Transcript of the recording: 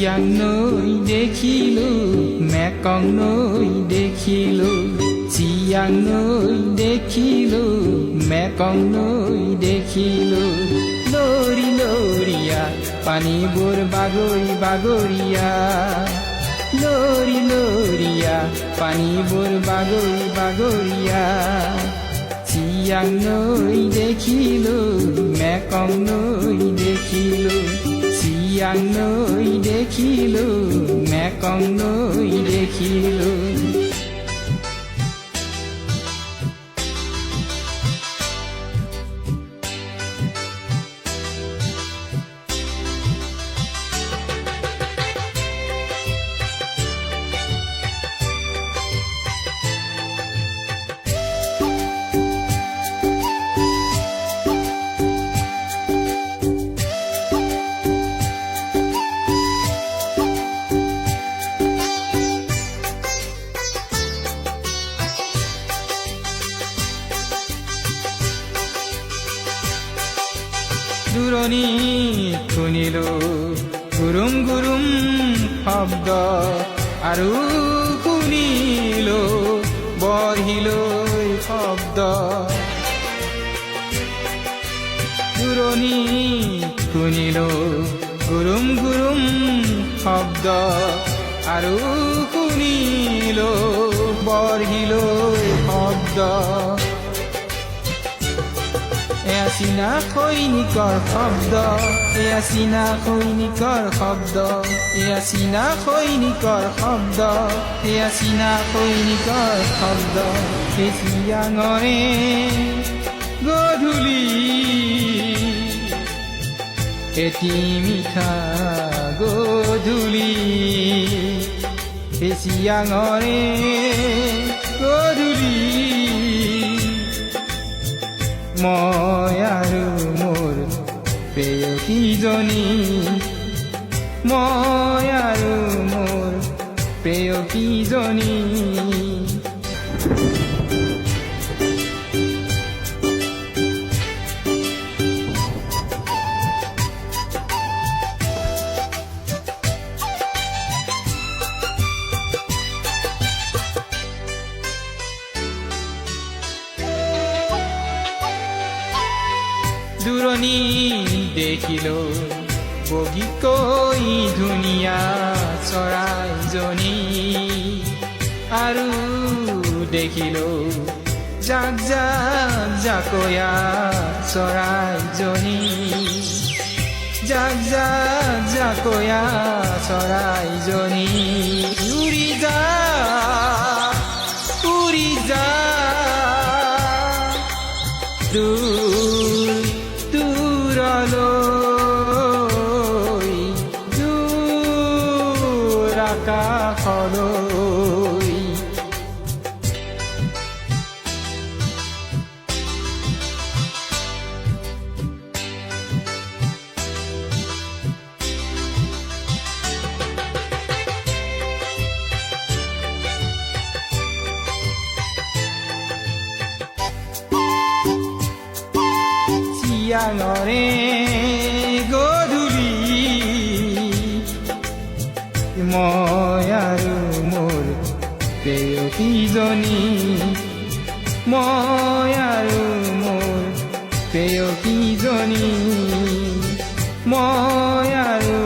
Siang nôi দেখিলো Mekong নৈ দেখিলো Siang nôi দেখিলো মেকং নৈ দেখিলো লৰি লৰিয়া পানীবোৰ বাগৰি বাগৰিয়া লৰি লৰিয়া পানীবোৰ বাগৰি বাগৰিয়া Siang nôi দেখিলো মেকং নৈ দেখিলো Siang nôi দেখিলো মেকং নৈ দেখিলো দূৰণি শুনিলো গুৰুম গুৰুম শব্দ আৰু শুনিলো বঢ়িলৈ শব্দ দূৰণি শুনিলো গুৰুম গুৰুম শব্দ আৰু শুনিলো বঢ়িলৈ শব্দ এয়া চীনা সৈনিকৰ শব্দ এয়া চীনা সৈনিকৰ শব্দ এয়া চীনা সৈনিকৰ শব্দ এয়া চীনা সৈনিকৰ শব্দ চিয়াঙৰে গধূলি এটি মিঠা গধূলি চিয়াঙৰে গধূলি মই আৰু মোৰ প্ৰেয়সীজনী মই আৰু মোৰ প্ৰেয়সীজনী দূৰণি দেখিলো বগীকৈ ধুনীয়া চৰাইজনী আৰু দেখিলো জাক জাক জাকৈয়া চৰাইজনী জাক জাক জাকৈয়া চৰাইজনী উৰি যা দূৰলৈ দূৰ আকাশলৈ চিয়াঙৰে গধূলি মই আৰু মোৰ প্ৰেয়সীজনী মই আৰু মোৰ প্ৰেয়সীজনী মই আৰু